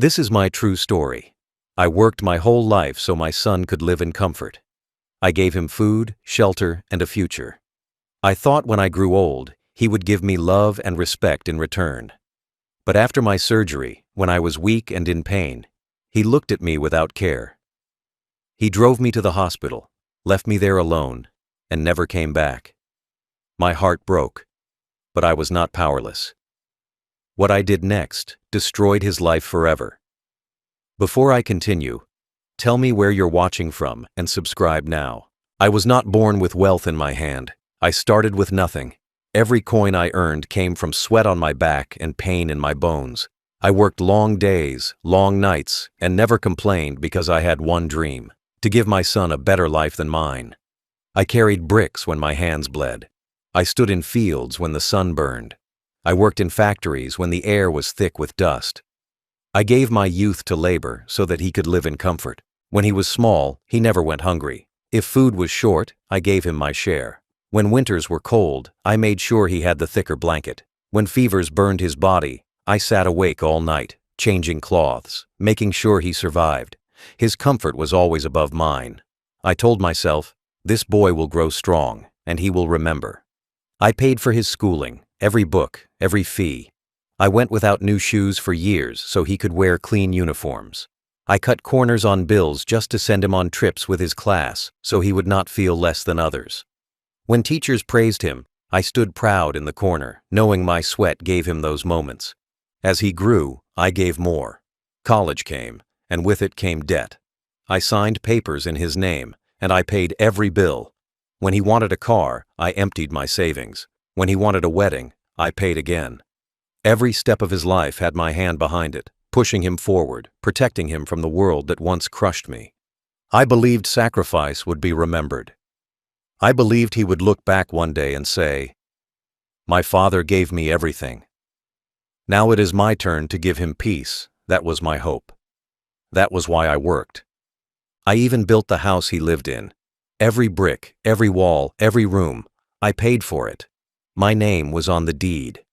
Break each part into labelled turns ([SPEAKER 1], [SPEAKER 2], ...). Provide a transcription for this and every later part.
[SPEAKER 1] This is my true story. I worked my whole life so my son could live in comfort. I gave him food, shelter, and a future. I thought when I grew old, he would give me love and respect in return. But after my surgery, when I was weak and in pain, he looked at me without care. He drove me to the hospital, left me there alone, and never came back. My heart broke, but I was not powerless. What I did next destroyed his life forever. Before I continue, tell me where you're watching from and subscribe now. I was not born with wealth in my hand. I started with nothing. Every coin I earned came from sweat on my back and pain in my bones. I worked long days, long nights, and never complained because I had one dream: to give my son a better life than mine. I carried bricks when my hands bled. I stood in fields when the sun burned. I worked in factories when the air was thick with dust. I gave my youth to labor so that he could live in comfort. When he was small, he never went hungry. If food was short, I gave him my share. When winters were cold, I made sure he had the thicker blanket. When fevers burned his body, I sat awake all night, changing cloths, making sure he survived. His comfort was always above mine. I told myself, this boy will grow strong, and he will remember. I paid for his schooling, every book, every fee. I went without new shoes for years so he could wear clean uniforms. I cut corners on bills just to send him on trips with his class so he would not feel less than others. When teachers praised him, I stood proud in the corner, knowing my sweat gave him those moments. As he grew, I gave more. College came, and with it came debt. I signed papers in his name, and I paid every bill. When he wanted a car, I emptied my savings. When he wanted a wedding, I paid again. Every step of his life had my hand behind it, pushing him forward, protecting him from the world that once crushed me. I believed sacrifice would be remembered. I believed he would look back one day and say, "My father gave me everything. Now it is my turn to give him peace." That was my hope. That was why I worked. I even built the house he lived in. Every brick, every wall, every room, I paid for it. My name was on the deed.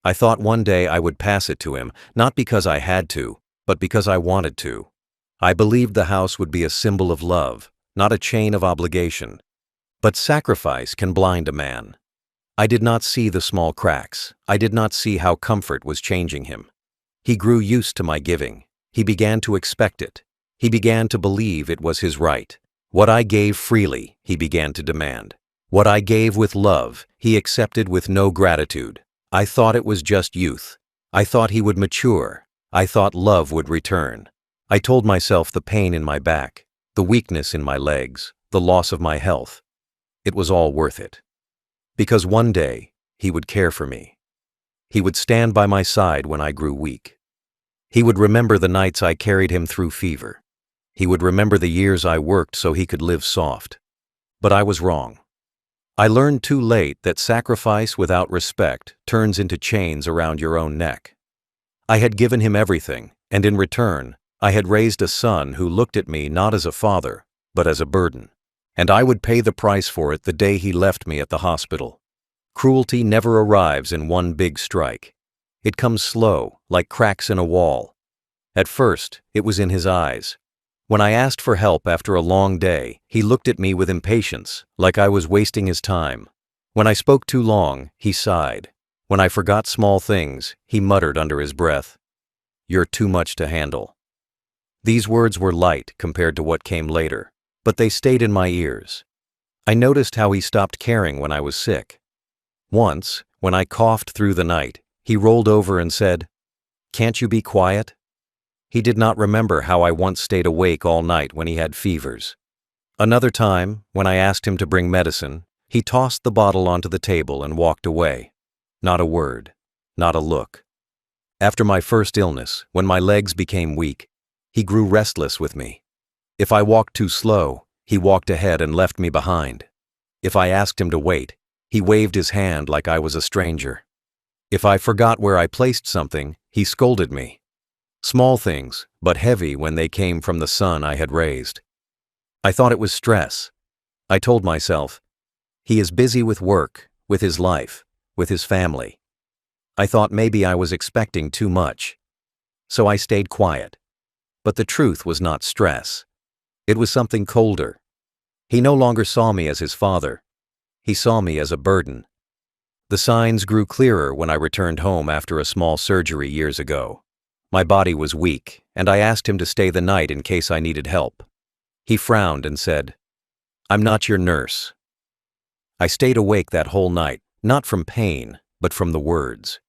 [SPEAKER 1] I thought one day I would pass it to him, not because I had to, but because I wanted to. I believed the house would be a symbol of love, not a chain of obligation. But sacrifice can blind a man. I did not see the small cracks. I did not see how comfort was changing him. He grew used to my giving. He began to expect it. He began to believe it was his right. What I gave freely, he began to demand. What I gave with love, he accepted with no gratitude. I thought it was just youth. I thought he would mature. I thought love would return. I told myself the pain in my back, the weakness in my legs, the loss of my health. It was all worth it. Because one day, he would care for me. He would stand by my side when I grew weak. He would remember the nights I carried him through fever. He would remember the years I worked so he could live soft. But I was wrong. I learned too late that sacrifice without respect turns into chains around your own neck. I had given him everything, and in return, I had raised a son who looked at me not as a father, but as a burden. And I would pay the price for it the day he left me at the hospital. Cruelty never arrives in one big strike. It comes slow, like cracks in a wall. At first, it was in his eyes. When I asked for help after a long day, he looked at me with impatience, like I was wasting his time. When I spoke too long, he sighed. When I forgot small things, he muttered under his breath, "You're too much to handle." These words were light compared to what came later, but they stayed in my ears. I noticed how he stopped caring when I was sick. Once, when I coughed through the night, he rolled over and said, "Can't you be quiet?" He did not remember how I once stayed awake all night when he had fevers. Another time, when I asked him to bring medicine, he tossed the bottle onto the table and walked away. Not a word, not a look. After my first illness, when my legs became weak, he grew restless with me. If I walked too slow, he walked ahead and left me behind. If I asked him to wait, he waved his hand like I was a stranger. If I forgot where I placed something, he scolded me. Small things, but heavy when they came from the son I had raised. I thought it was stress. I told myself, he is busy with work, with his life, with his family. I thought maybe I was expecting too much. so I stayed quiet. But the truth was not stress. It was something colder. He no longer saw me as his father. He saw me as a burden. The signs grew clearer when I returned home after a small surgery years ago. My body was weak, and I asked him to stay the night in case I needed help. He frowned and said, "I'm not your nurse." I stayed awake that whole night, not from pain, but from the words.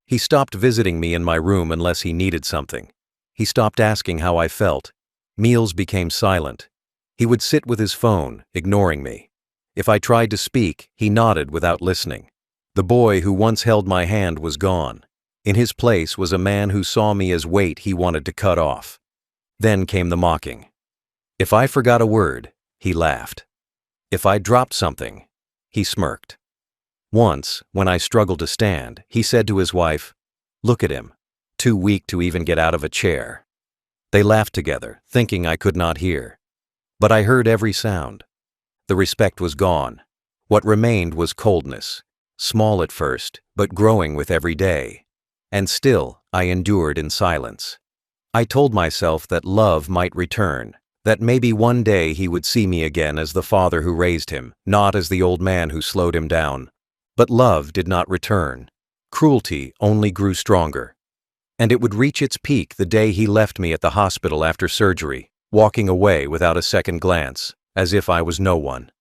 [SPEAKER 1] He stopped visiting me in my room unless he needed something. He stopped asking how I felt. Meals became silent. He would sit with his phone, ignoring me. If I tried to speak, he nodded without listening. The boy who once held my hand was gone. In his place was a man who saw me as weight he wanted to cut off. Then came the mocking. If I forgot a word, he laughed. If I dropped something, he smirked. Once, when I struggled to stand, he said to his wife, "Look at him, too weak to even get out of a chair." They laughed together, thinking I could not hear. But I heard every sound. The respect was gone. What remained was coldness, small at first, but growing with every day. And still, I endured in silence. I told myself that love might return, that maybe one day he would see me again as the father who raised him, not as the old man who slowed him down. But love did not return. Cruelty only grew stronger. And it would reach its peak the day he left me at the hospital after surgery, walking away without a second glance, as if I was no one.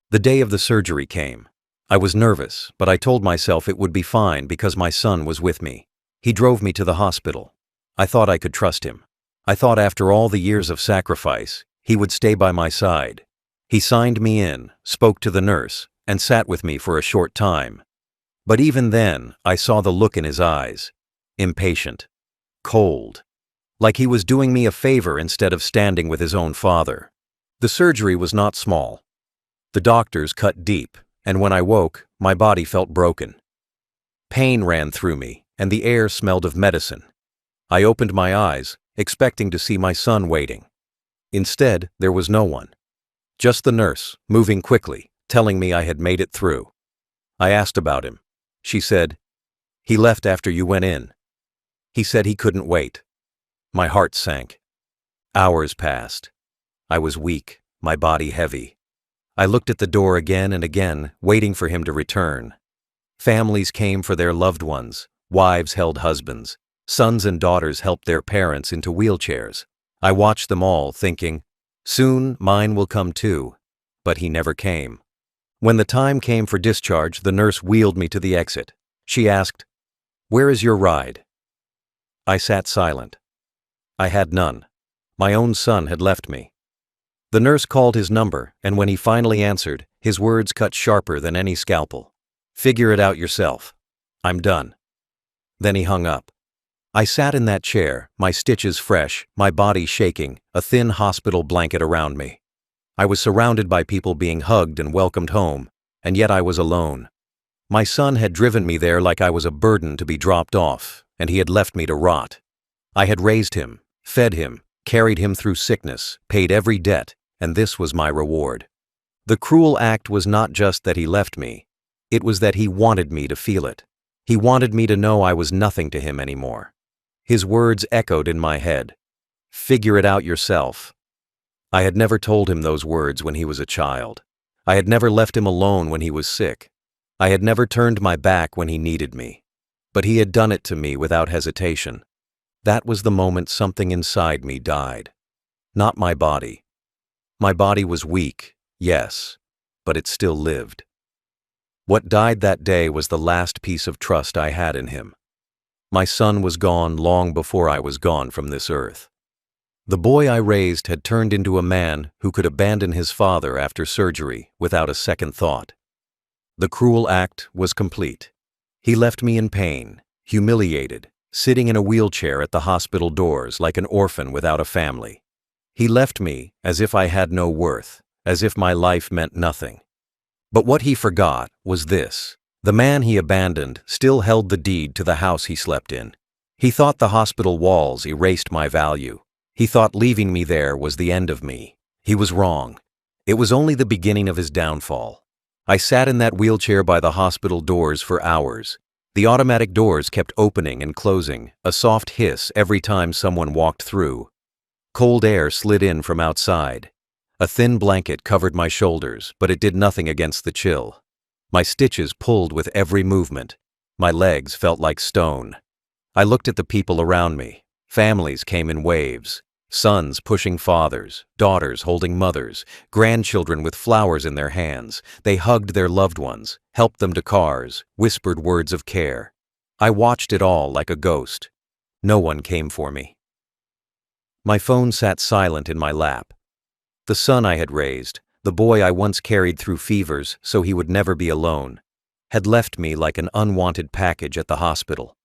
[SPEAKER 1] The day of the surgery came. I was nervous, but I told myself it would be fine because my son was with me. He drove me to the hospital. I thought I could trust him. I thought after all the years of sacrifice, he would stay by my side. He signed me in, spoke to the nurse, and sat with me for a short time. But even then, I saw the look in his eyes. Impatient. Cold. Like he was doing me a favor instead of standing with his own father. The surgery was not small. The doctors cut deep, and when I woke, my body felt broken. Pain ran through me, and the air smelled of medicine. I opened my eyes, expecting to see my son waiting. Instead, there was no one. Just the nurse, moving quickly, telling me I had made it through. I asked about him. She said, "He left after you went in." He said he couldn't wait. My heart sank. Hours passed. I was weak, my body heavy. I looked at the door again and again, waiting for him to return. Families came for their loved ones, wives held husbands, sons and daughters helped their parents into wheelchairs. I watched them all, thinking, soon mine will come too. But he never came. When the time came for discharge, the nurse wheeled me to the exit. She asked, "Where is your ride?" I sat silent. I had none. My own son had left me. The nurse called his number, and when he finally answered, his words cut sharper than any scalpel. "Figure it out yourself. I'm done." Then he hung up. I sat in that chair, my stitches fresh, my body shaking, a thin hospital blanket around me. I was surrounded by people being hugged and welcomed home, and yet I was alone. My son had driven me there like I was a burden to be dropped off, and he had left me to rot. I had raised him, fed him, carried him through sickness, paid every debt, and this was my reward. The cruel act was not just that he left me. It was that he wanted me to feel it. He wanted me to know I was nothing to him anymore. His words echoed in my head. "Figure it out yourself." I had never told him those words when he was a child. I had never left him alone when he was sick. I had never turned my back when he needed me. But he had done it to me without hesitation. That was the moment something inside me died. Not my body. My body was weak, yes, but it still lived. What died that day was the last piece of trust I had in him. My son was gone long before I was gone from this earth. The boy I raised had turned into a man who could abandon his father after surgery without a second thought. The cruel act was complete. He left me in pain, humiliated, sitting in a wheelchair at the hospital doors like an orphan without a family. He left me as if I had no worth, as if my life meant nothing. But what he forgot was this. The man he abandoned still held the deed to the house he slept in. He thought the hospital walls erased my value. He thought leaving me there was the end of me. He was wrong. It was only the beginning of his downfall. I sat in that wheelchair by the hospital doors for hours. The automatic doors kept opening and closing, a soft hiss every time someone walked through. Cold air slid in from outside. A thin blanket covered my shoulders, but it did nothing against the chill. My stitches pulled with every movement. My legs felt like stone. I looked at the people around me. Families came in waves. Sons pushing fathers, daughters holding mothers, grandchildren with flowers in their hands. They hugged their loved ones, helped them to cars, whispered words of care. I watched it all like a ghost. No one came for me. My phone sat silent in my lap. The son I had raised, the boy I once carried through fevers so he would never be alone, had left me like an unwanted package at the hospital.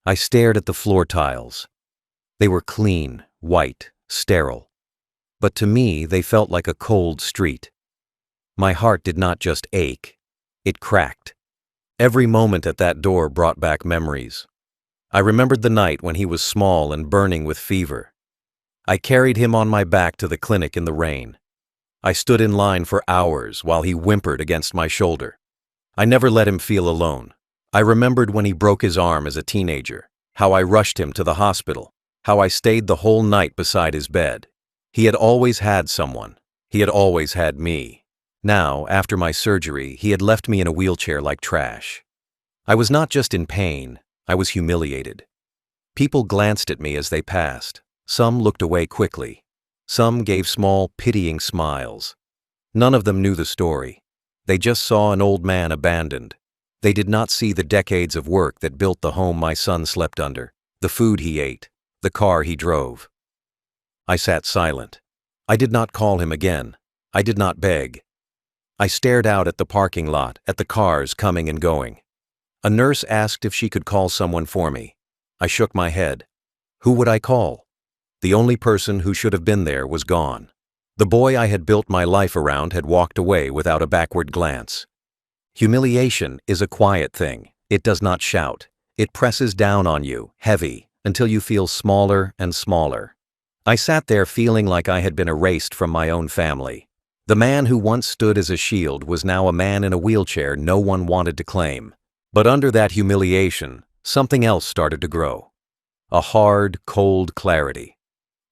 [SPEAKER 1] I stared at the floor tiles. They were clean, white, sterile. But to me, they felt like a cold street. My heart did not just ache, it cracked. Every moment at that door brought back memories. I remembered the night when he was small and burning with fever. I carried him on my back to the clinic in the rain. I stood in line for hours while he whimpered against my shoulder. I never let him feel alone. I remembered when he broke his arm as a teenager, how I rushed him to the hospital, how I stayed the whole night beside his bed. He had always had someone. He had always had me. Now, after my surgery, he had left me in a wheelchair like trash. I was not just in pain, I was humiliated. People glanced at me as they passed. Some looked away quickly. Some gave small, pitying smiles. None of them knew the story. They just saw an old man abandoned. They did not see the decades of work that built the home my son slept under, the food he ate, the car he drove. I sat silent. I did not call him again. I did not beg. I stared out at the parking lot, at the cars coming and going. A nurse asked if she could call someone for me. I shook my head. Who would I call? The only person who should have been there was gone. The boy I had built my life around had walked away without a backward glance. Humiliation is a quiet thing. It does not shout. It presses down on you, heavy, until you feel smaller and smaller. I sat there feeling like I had been erased from my own family. The man who once stood as a shield was now a man in a wheelchair no one wanted to claim. But under that humiliation, something else started to grow. A hard, cold clarity.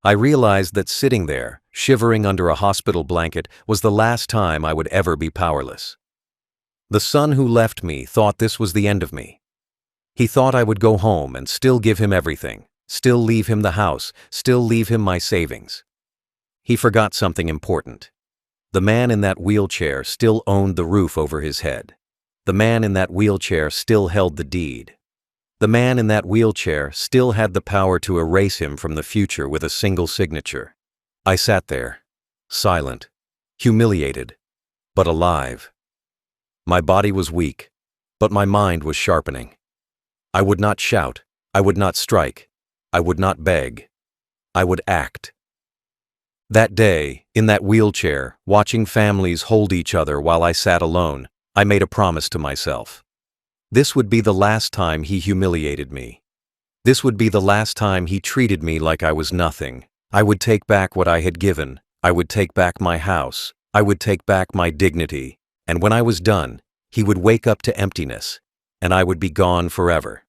[SPEAKER 1] I realized that sitting there, shivering under a hospital blanket, was the last time I would ever be powerless. The son who left me thought this was the end of me. He thought I would go home and still give him everything, still leave him the house, still leave him my savings. He forgot something important. The man in that wheelchair still owned the roof over his head. The man in that wheelchair still held the deed. The man in that wheelchair still had the power to erase him from the future with a single signature. I sat there, silent, humiliated, but alive. My body was weak, but my mind was sharpening. I would not shout, I would not strike, I would not beg. I would act. That day, in that wheelchair, watching families hold each other while I sat alone, I made a promise to myself. This would be the last time he humiliated me. This would be the last time he treated me like I was nothing. I would take back what I had given. I would take back my house. I would take back my dignity. And when I was done, he would wake up to emptiness, and I would be gone forever.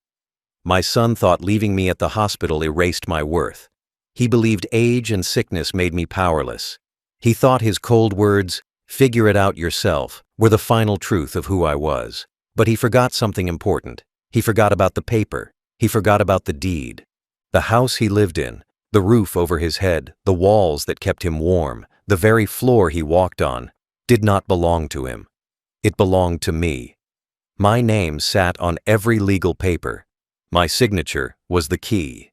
[SPEAKER 1] My son thought leaving me at the hospital erased my worth. He believed age and sickness made me powerless. He thought his cold words, "Figure it out yourself," were the final truth of who I was. But he forgot something important. He forgot about the paper. He forgot about the deed. The house he lived in, the roof over his head, the walls that kept him warm, the very floor he walked on, did not belong to him. It belonged to me. My name sat on every legal paper. My signature was the key.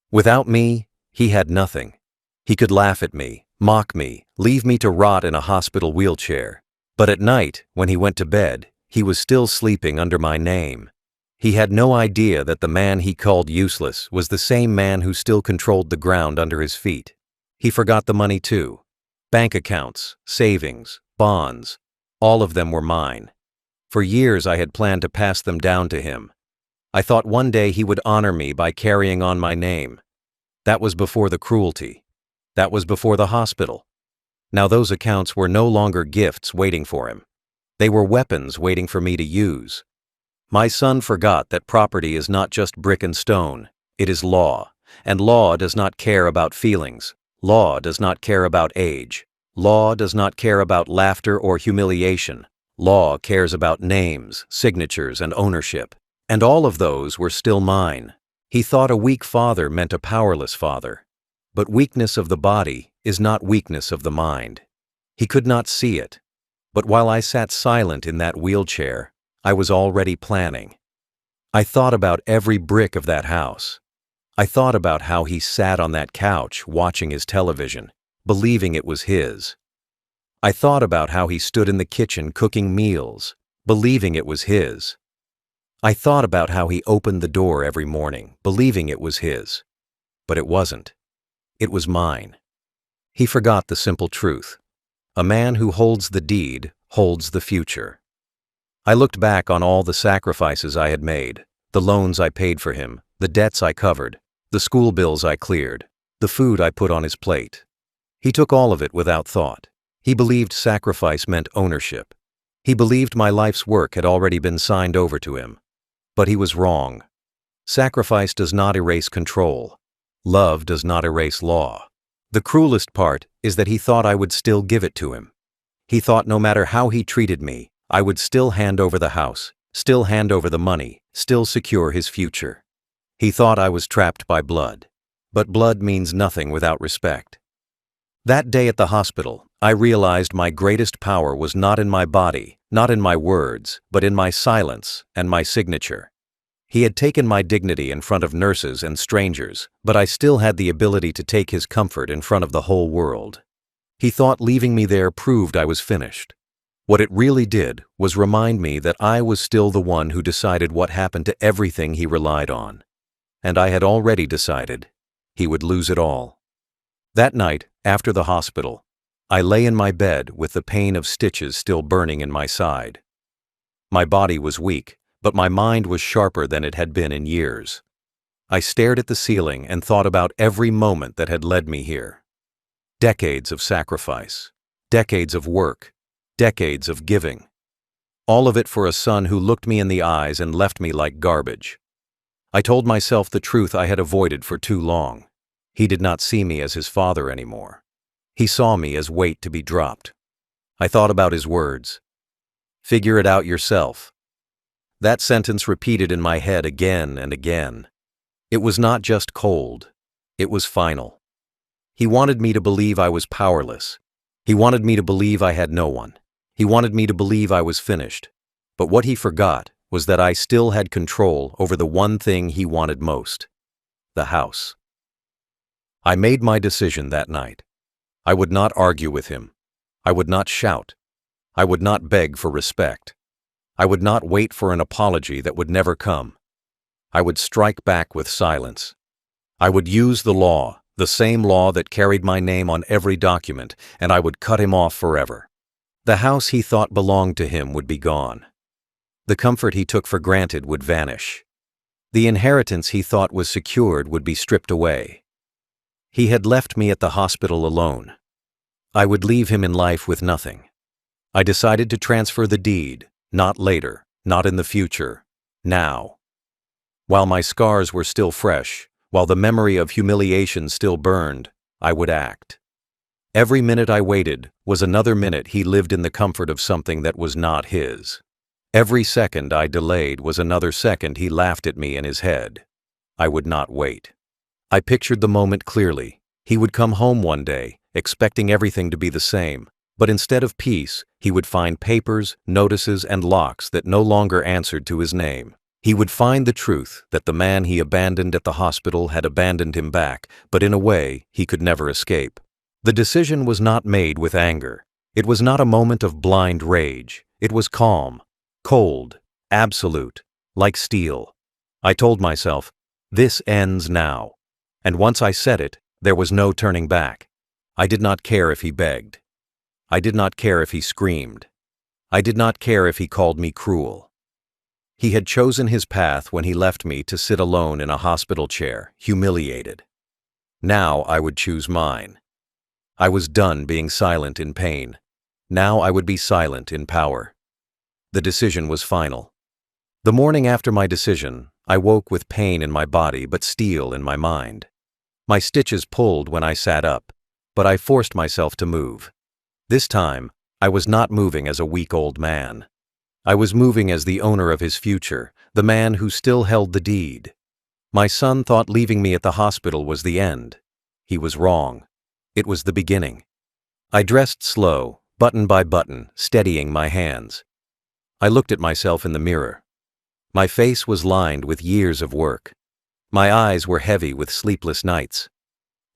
[SPEAKER 1] Without me, he had nothing. He could laugh at me, mock me, leave me to rot in a hospital wheelchair. But at night, when he went to bed, he was still sleeping under my name. He had no idea that the man he called useless was the same man who still controlled the ground under his feet. He forgot the money too. Bank accounts, savings, bonds, all of them were mine. For years I had planned to pass them down to him. I thought one day he would honor me by carrying on my name. That was before the cruelty. That was before the hospital. Now those accounts were no longer gifts waiting for him. They were weapons waiting for me to use. My son forgot that property is not just brick and stone, it is law, and law does not care about feelings, law does not care about age, law does not care about laughter or humiliation, law cares about names, signatures, and ownership, and all of those were still mine. He thought a weak father meant a powerless father, but weakness of the body is not weakness of the mind. He could not see it, but while I sat silent in that wheelchair, I was already planning. I thought about every brick of that house. I thought about how he sat on that couch watching his television, believing it was his. I thought about how he stood in the kitchen cooking meals, believing it was his. I thought about how he opened the door every morning, believing it was his. But it wasn't. It was mine. He forgot the simple truth. A man who holds the deed holds the future. I looked back on all the sacrifices I had made, the loans I paid for him, the debts I covered, the school bills I cleared, the food I put on his plate. He took all of it without thought. He believed sacrifice meant ownership. He believed my life's work had already been signed over to him. But he was wrong. Sacrifice does not erase control. Love does not erase law. The cruelest part is that he thought I would still give it to him. He thought no matter how he treated me, I would still hand over the house, still hand over the money, still secure his future. He thought I was trapped by blood. But blood means nothing without respect. That day at the hospital, I realized my greatest power was not in my body, not in my words, but in my silence and my signature. He had taken my dignity in front of nurses and strangers, but I still had the ability to take his comfort in front of the whole world. He thought leaving me there proved I was finished. What it really did was remind me that I was still the one who decided what happened to everything he relied on. And I had already decided he would lose it all. That night, after the hospital, I lay in my bed with the pain of stitches still burning in my side. My body was weak, but my mind was sharper than it had been in years. I stared at the ceiling and thought about every moment that had led me here. Decades of sacrifice, decades of work, decades of giving. All of it for a son who looked me in the eyes and left me like garbage. I told myself the truth I had avoided for too long. He did not see me as his father anymore. He saw me as weight to be dropped. I thought about his words. Figure it out yourself. That sentence repeated in my head again and again. It was not just cold. It was final. He wanted me to believe I was powerless. He wanted me to believe I had no one. He wanted me to believe I was finished. But what he forgot was that I still had control over the one thing he wanted most: the house. I made my decision that night. I would not argue with him. I would not shout. I would not beg for respect. I would not wait for an apology that would never come. I would strike back with silence. I would use the law, the same law that carried my name on every document, and I would cut him off forever. The house he thought belonged to him would be gone. The comfort he took for granted would vanish. The inheritance he thought was secured would be stripped away. He had left me at the hospital alone. I would leave him in life with nothing. I decided to transfer the deed, not later, not in the future, now. While my scars were still fresh, while the memory of humiliation still burned, I would act. Every minute I waited was another minute he lived in the comfort of something that was not his. Every second I delayed was another second he laughed at me in his head. I would not wait. I pictured the moment clearly. He would come home one day, expecting everything to be the same, but instead of peace, he would find papers, notices, and locks that no longer answered to his name. He would find the truth that the man he abandoned at the hospital had abandoned him back, but in a way he could never escape. The decision was not made with anger. It was not a moment of blind rage. It was calm, cold, absolute, like steel. I told myself, this ends now. And once I said it, there was no turning back. I did not care if he begged. I did not care if he screamed. I did not care if he called me cruel. He had chosen his path when he left me to sit alone in a hospital chair, humiliated. Now I would choose mine. I was done being silent in pain. Now I would be silent in power. The decision was final. The morning after my decision, I woke with pain in my body but steel in my mind. My stitches pulled when I sat up, but I forced myself to move. This time, I was not moving as a weak old man. I was moving as the owner of his future, the man who still held the deed. My son thought leaving me at the hospital was the end. He was wrong. It was the beginning. I dressed slow, button by button, steadying my hands. I looked at myself in the mirror. My face was lined with years of work. My eyes were heavy with sleepless nights.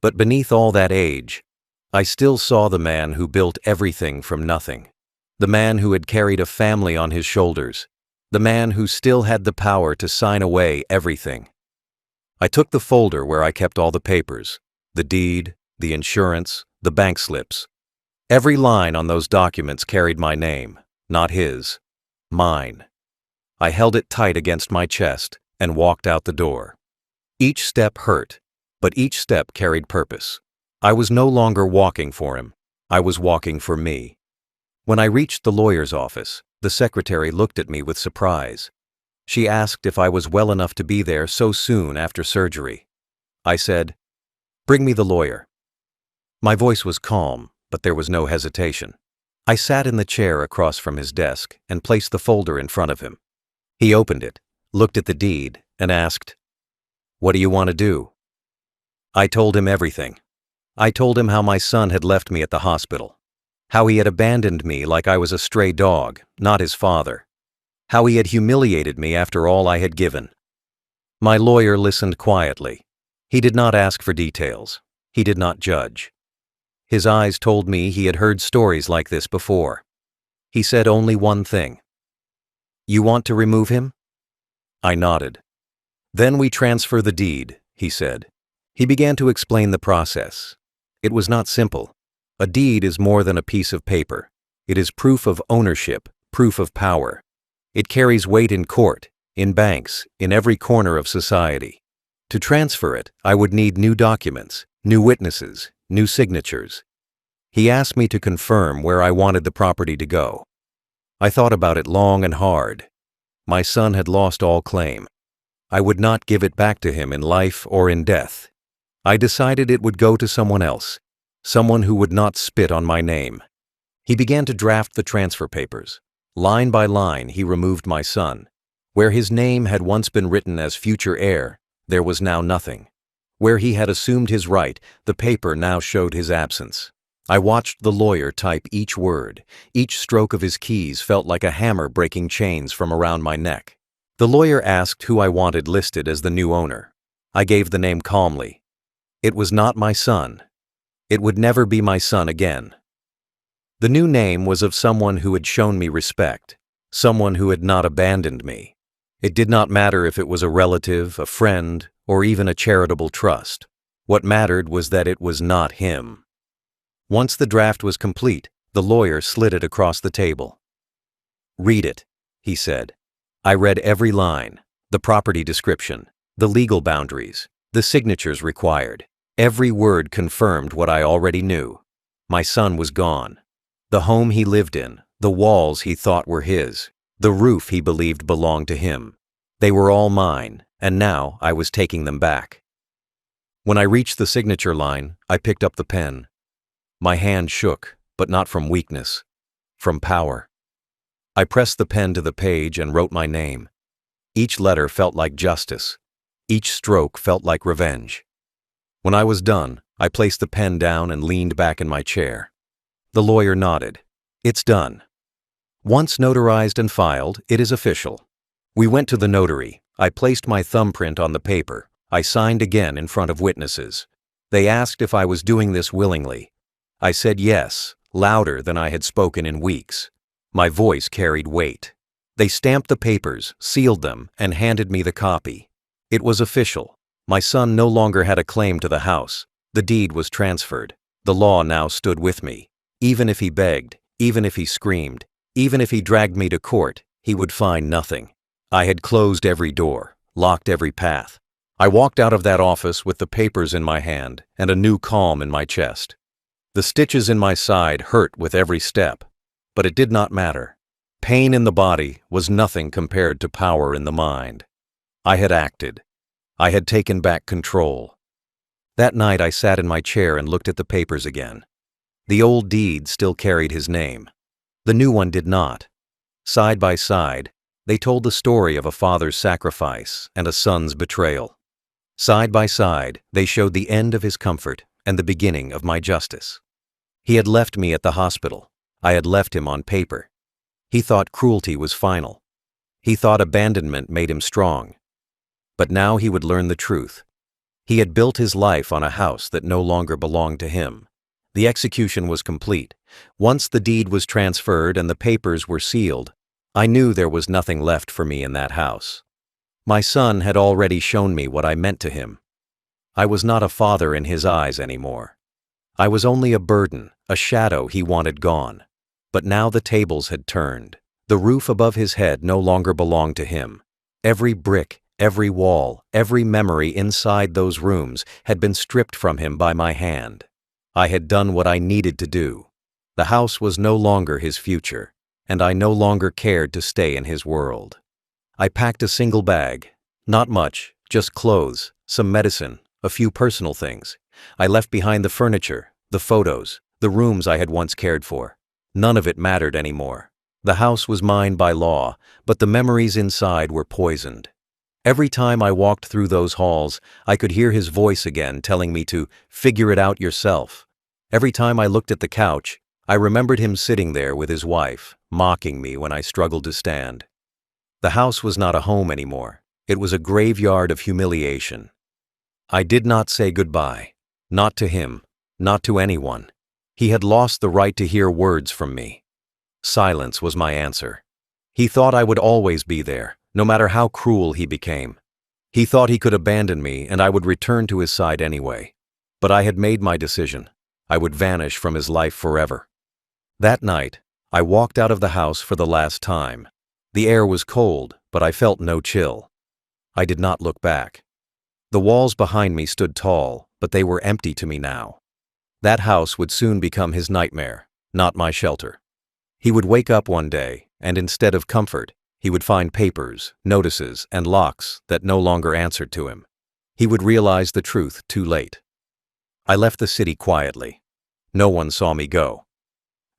[SPEAKER 1] But beneath all that age, I still saw the man who built everything from nothing. The man who had carried a family on his shoulders. The man who still had the power to sign away everything. I took the folder where I kept all the papers, the deed, the insurance, the bank slips. Every line on those documents carried my name, not his, mine. I held it tight against my chest and walked out the door. Each step hurt, but each step carried purpose. I was no longer walking for him. I was walking for me. When I reached the lawyer's office, the secretary looked at me with surprise. She asked if I was well enough to be there so soon after surgery. I said, "Bring me the lawyer." My voice was calm, but there was no hesitation. I sat in the chair across from his desk and placed the folder in front of him. He opened it, looked at the deed, and asked, "What do you want to do?" I told him everything. I told him how my son had left me at the hospital, how he had abandoned me like I was a stray dog, not his father, how he had humiliated me after all I had given. My lawyer listened quietly. He did not ask for details. He did not judge. His eyes told me he had heard stories like this before. He said only one thing. "You want to remove him?" I nodded. "Then we transfer the deed," he said. He began to explain the process. It was not simple. A deed is more than a piece of paper. It is proof of ownership, proof of power. It carries weight in court, in banks, in every corner of society. To transfer it, I would need new documents, new witnesses, new signatures. He asked me to confirm where I wanted the property to go. I thought about it long and hard. My son had lost all claim. I would not give it back to him in life or in death. I decided it would go to someone else, someone who would not spit on my name. He began to draft the transfer papers. Line by line, he removed my son. Where his name had once been written as future heir, there was now nothing. Where he had assumed his right, the paper now showed his absence. I watched the lawyer type each word. Each stroke of his keys felt like a hammer breaking chains from around my neck. The lawyer asked who I wanted listed as the new owner. I gave the name calmly. It was not my son. It would never be my son again. The new name was of someone who had shown me respect, someone who had not abandoned me. It did not matter if it was a relative, a friend, or even a charitable trust. What mattered was that it was not him. Once the draft was complete, the lawyer slid it across the table. "Read it," he said. I read every line, the property description, the legal boundaries, the signatures required. Every word confirmed what I already knew. My son was gone. The home he lived in, the walls he thought were his, the roof he believed belonged to him. They were all mine, and now I was taking them back. When I reached the signature line, I picked up the pen. My hand shook, but not from weakness, from power. I pressed the pen to the page and wrote my name. Each letter felt like justice. Each stroke felt like revenge. When I was done, I placed the pen down and leaned back in my chair. The lawyer nodded. "It's done. Once notarized and filed, it is official." We went to the notary. I placed my thumbprint on the paper. I signed again in front of witnesses. They asked if I was doing this willingly. I said yes, louder than I had spoken in weeks. My voice carried weight. They stamped the papers, sealed them, and handed me the copy. It was official. My son no longer had a claim to the house. The deed was transferred. The law now stood with me. Even if he begged, even if he screamed, even if he dragged me to court, he would find nothing. I had closed every door, locked every path. I walked out of that office with the papers in my hand and a new calm in my chest. The stitches in my side hurt with every step, but it did not matter. Pain in the body was nothing compared to power in the mind. I had acted. I had taken back control. That night I sat in my chair and looked at the papers again. The old deed still carried his name. The new one did not. Side by side, they told the story of a father's sacrifice and a son's betrayal. Side by side, they showed the end of his comfort and the beginning of my justice. He had left me at the hospital. I had left him on paper. He thought cruelty was final. He thought abandonment made him strong. But now he would learn the truth. He had built his life on a house that no longer belonged to him. The execution was complete. Once the deed was transferred and the papers were sealed, I knew there was nothing left for me in that house. My son had already shown me what I meant to him. I was not a father in his eyes anymore. I was only a burden, a shadow he wanted gone. But now the tables had turned. The roof above his head no longer belonged to him. Every brick, every wall, every memory inside those rooms had been stripped from him by my hand. I had done what I needed to do. The house was no longer his future, and I no longer cared to stay in his world. I packed a single bag. Not much, just clothes, some medicine, a few personal things. I left behind the furniture, the photos, the rooms I had once cared for. None of it mattered anymore. The house was mine by law, but the memories inside were poisoned. Every time I walked through those halls, I could hear his voice again telling me to figure it out yourself. Every time I looked at the couch, I remembered him sitting there with his wife, mocking me when I struggled to stand. The house was not a home anymore. It was a graveyard of humiliation. I did not say goodbye. Not to him, not to anyone. He had lost the right to hear words from me. Silence was my answer. He thought I would always be there, no matter how cruel he became. He thought he could abandon me and I would return to his side anyway. But I had made my decision. I would vanish from his life forever. That night, I walked out of the house for the last time. The air was cold, but I felt no chill. I did not look back. The walls behind me stood tall, but they were empty to me now. That house would soon become his nightmare, not my shelter. He would wake up one day, and instead of comfort, he would find papers, notices, and locks that no longer answered to him. He would realize the truth too late. I left the city quietly. No one saw me go.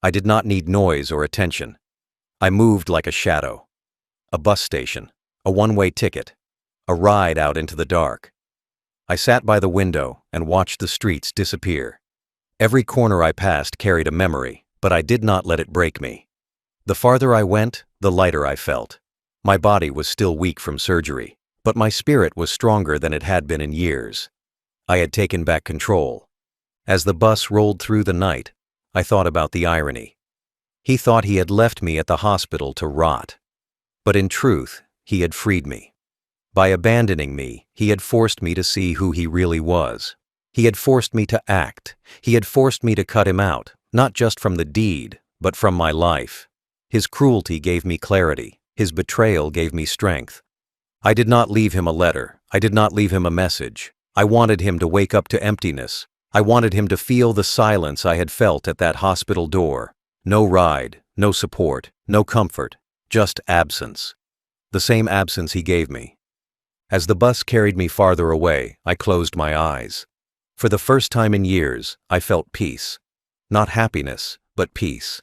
[SPEAKER 1] I did not need noise or attention. I moved like a shadow. A bus station, a one-way ticket, a ride out into the dark. I sat by the window and watched the streets disappear. Every corner I passed carried a memory, but I did not let it break me. The farther I went, the lighter I felt. My body was still weak from surgery, but my spirit was stronger than it had been in years. I had taken back control. As the bus rolled through the night, I thought about the irony. He thought he had left me at the hospital to rot. But in truth, he had freed me. By abandoning me, he had forced me to see who he really was. He had forced me to act. He had forced me to cut him out, not just from the deed, but from my life. His cruelty gave me clarity. His betrayal gave me strength. I did not leave him a letter. I did not leave him a message. I wanted him to wake up to emptiness. I wanted him to feel the silence I had felt at that hospital door. No ride, no support, no comfort, just absence. The same absence he gave me. As the bus carried me farther away, I closed my eyes. For the first time in years, I felt peace. Not happiness, but peace.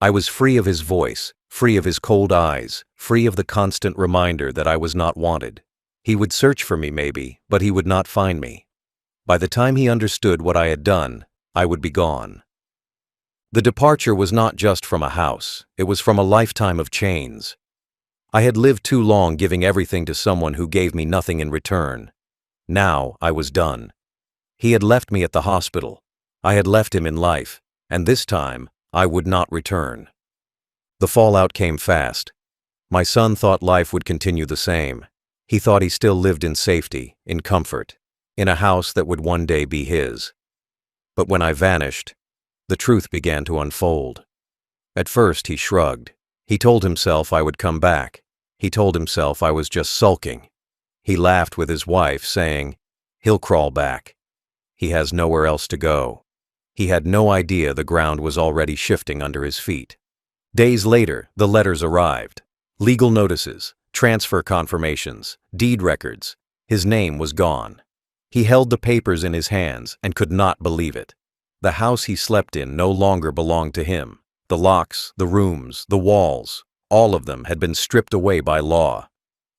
[SPEAKER 1] I was free of his voice, free of his cold eyes, free of the constant reminder that I was not wanted. He would search for me maybe, but he would not find me. By the time he understood what I had done, I would be gone. The departure was not just from a house, it was from a lifetime of chains. I had lived too long giving everything to someone who gave me nothing in return. Now I was done. He had left me at the hospital. I had left him in life, and this time I would not return. The fallout came fast. My son thought life would continue the same. He thought he still lived in safety, in comfort, in a house that would one day be his. But when I vanished, the truth began to unfold. At first he shrugged. He told himself I would come back. He told himself I was just sulking. He laughed with his wife, saying, "He'll crawl back. He has nowhere else to go." He had no idea the ground was already shifting under his feet. Days later, the letters arrived. Legal notices, transfer confirmations, deed records. His name was gone. He held the papers in his hands and could not believe it. The house he slept in no longer belonged to him. The locks, the rooms, the walls, all of them had been stripped away by law.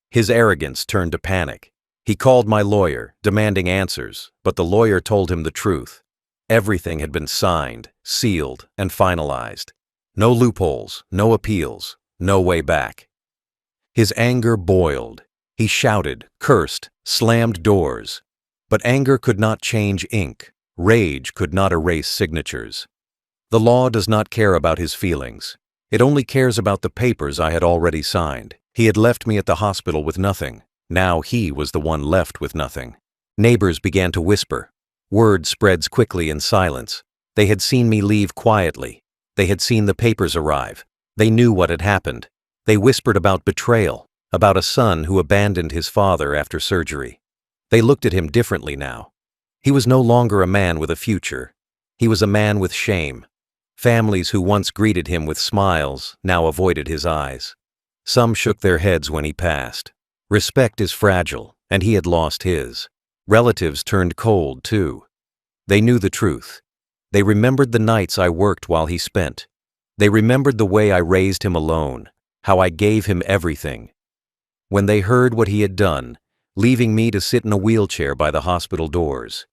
[SPEAKER 1] His arrogance turned to panic. He called my lawyer, demanding answers, but the lawyer told him the truth. Everything had been signed, sealed, and finalized. No loopholes, no appeals, no way back. His anger boiled. He shouted, cursed, slammed doors. But anger could not change ink. Rage could not erase signatures. The law does not care about his feelings. It only cares about the papers I had already signed. He had left me at the hospital with nothing. Now he was the one left with nothing. Neighbors began to whisper. Word spreads quickly in silence. They had seen me leave quietly. They had seen the papers arrive. They knew what had happened. They whispered about betrayal, about a son who abandoned his father after surgery. They looked at him differently now. He was no longer a man with a future. He was a man with shame. Families who once greeted him with smiles now avoided his eyes. Some shook their heads when he passed. Respect is fragile, and he had lost his. Relatives turned cold, too. They knew the truth. They remembered the nights I worked while he spent. They remembered the way I raised him alone, how I gave him everything. When they heard what he had done, leaving me to sit in a wheelchair by the hospital doors,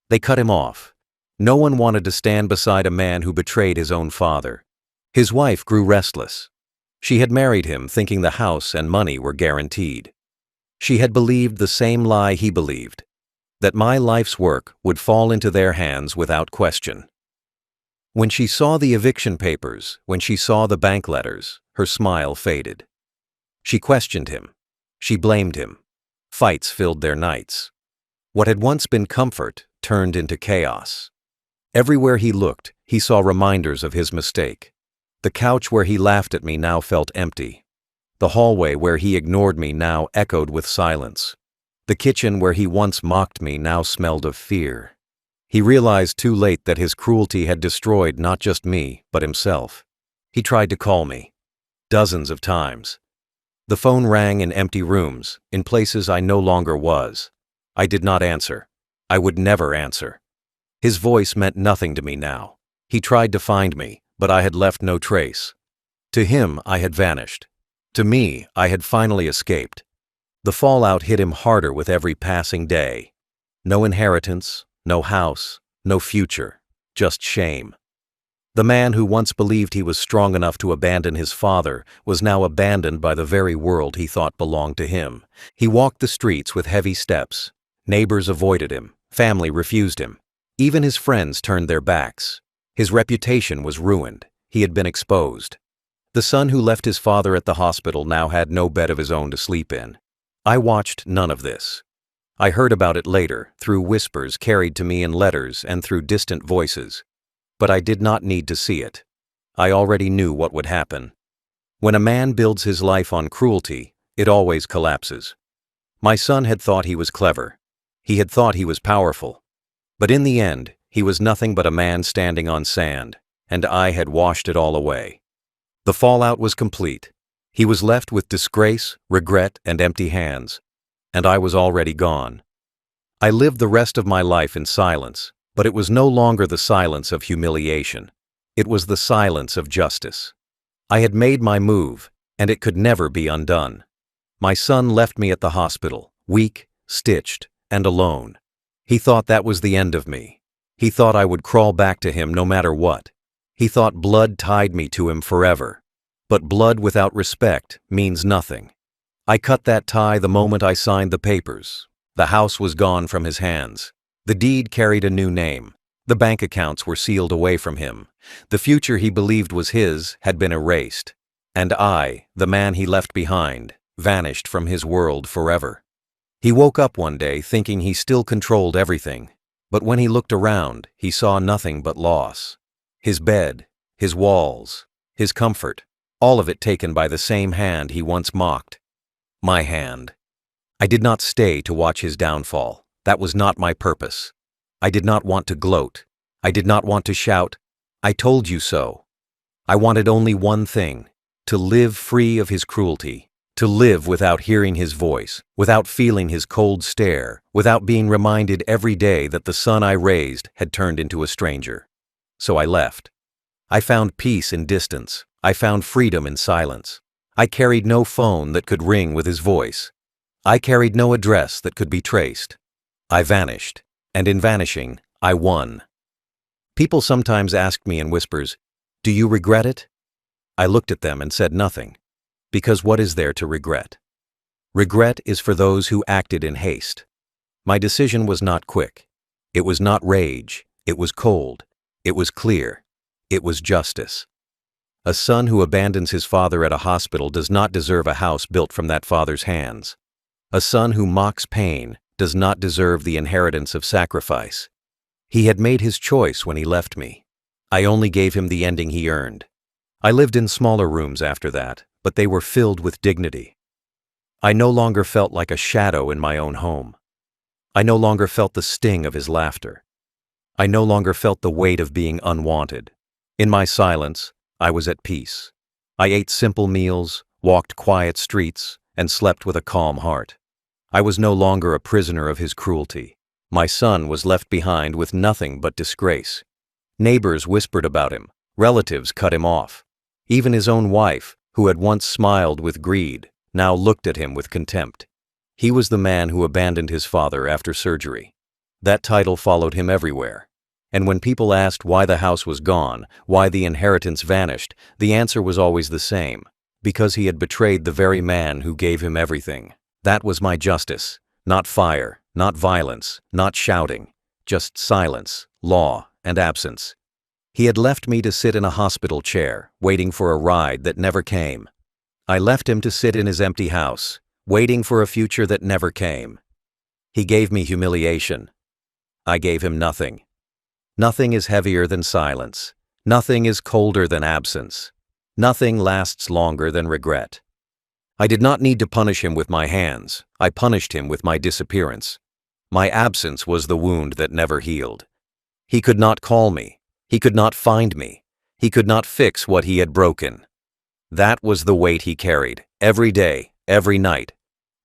[SPEAKER 1] they cut him off. No one wanted to stand beside a man who betrayed his own father. His wife grew restless. She had married him thinking the house and money were guaranteed. She had believed the same lie he believed, that my life's work would fall into their hands without question. When she saw the eviction papers, when she saw the bank letters, her smile faded. She questioned him. She blamed him. Fights filled their nights. What had once been comfort turned into chaos. Everywhere he looked, he saw reminders of his mistake. The couch where he laughed at me now felt empty. The hallway where he ignored me now echoed with silence. The kitchen where he once mocked me now smelled of fear. He realized too late that his cruelty had destroyed not just me, but himself. He tried to call me. Dozens of times. The phone rang in empty rooms, in places I no longer was. I did not answer. I would never answer. His voice meant nothing to me now. He tried to find me, but I had left no trace. To him, I had vanished. To me, I had finally escaped. The fallout hit him harder with every passing day. No inheritance, no house, no future, just shame. The man who once believed he was strong enough to abandon his father was now abandoned by the very world he thought belonged to him. He walked the streets with heavy steps. Neighbors avoided him. Family refused him. Even his friends turned their backs. His reputation was ruined. He had been exposed. The son who left his father at the hospital now had no bed of his own to sleep in. I watched none of this. I heard about it later, through whispers carried to me in letters and through distant voices. But I did not need to see it. I already knew what would happen. When a man builds his life on cruelty, it always collapses. My son had thought he was clever. He had thought he was powerful. But in the end, he was nothing but a man standing on sand, and I had washed it all away. The fallout was complete. He was left with disgrace, regret, and empty hands, and I was already gone. I lived the rest of my life in silence, but it was no longer the silence of humiliation. It was the silence of justice. I had made my move, and it could never be undone. My son left me at the hospital, weak, stitched, and alone. He thought that was the end of me. He thought I would crawl back to him no matter what. He thought blood tied me to him forever. But blood without respect means nothing. I cut that tie the moment I signed the papers. The house was gone from his hands. The deed carried a new name. The bank accounts were sealed away from him. The future he believed was his had been erased. And I, the man he left behind, vanished from his world forever. He woke up one day thinking he still controlled everything, but when he looked around, he saw nothing but loss. His bed, his walls, his comfort, all of it taken by the same hand he once mocked. My hand. I did not stay to watch his downfall. That was not my purpose. I did not want to gloat. I did not want to shout, "I told you so." I wanted only one thing: to live free of his cruelty, to live without hearing his voice, without feeling his cold stare, without being reminded every day that the son I raised had turned into a stranger. So I left. I found peace in distance. I found freedom in silence. I carried no phone that could ring with his voice. I carried no address that could be traced. I vanished, and in vanishing, I won. People sometimes asked me in whispers, "Do you regret it?" I looked at them and said nothing, because what is there to regret? Regret is for those who acted in haste. My decision was not quick. It was not rage. It was cold. It was clear. It was justice. A son who abandons his father at a hospital does not deserve a house built from that father's hands. A son who mocks pain does not deserve the inheritance of sacrifice. He had made his choice when he left me. I only gave him the ending he earned. I lived in smaller rooms after that, but they were filled with dignity. I no longer felt like a shadow in my own home. I no longer felt the sting of his laughter. I no longer felt the weight of being unwanted. In my silence, I was at peace. I ate simple meals, walked quiet streets, and slept with a calm heart. I was no longer a prisoner of his cruelty. My son was left behind with nothing but disgrace. Neighbors whispered about him. Relatives cut him off. Even his own wife, who had once smiled with greed, now looked at him with contempt. He was the man who abandoned his father after surgery. That title followed him everywhere. And when people asked why the house was gone, why the inheritance vanished, the answer was always the same: because he had betrayed the very man who gave him everything. That was my justice. Not fire, not violence, not shouting, just silence, law, and absence. He had left me to sit in a hospital chair, waiting for a ride that never came. I left him to sit in his empty house, waiting for a future that never came. He gave me humiliation. I gave him nothing. Nothing is heavier than silence. Nothing is colder than absence. Nothing lasts longer than regret. I did not need to punish him with my hands. I punished him with my disappearance. My absence was the wound that never healed. He could not call me. He could not find me. He could not fix what he had broken. That was the weight he carried, every day, every night.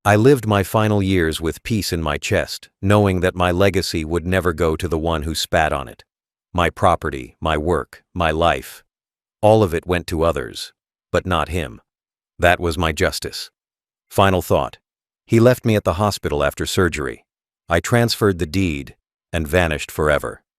[SPEAKER 1] I lived my final years with peace in my chest, knowing that my legacy would never go to the one who spat on it. My property, my work, my life, all of it went to others, but not him. That was my justice. Final thought. He left me at the hospital after surgery. I transferred the deed and vanished forever.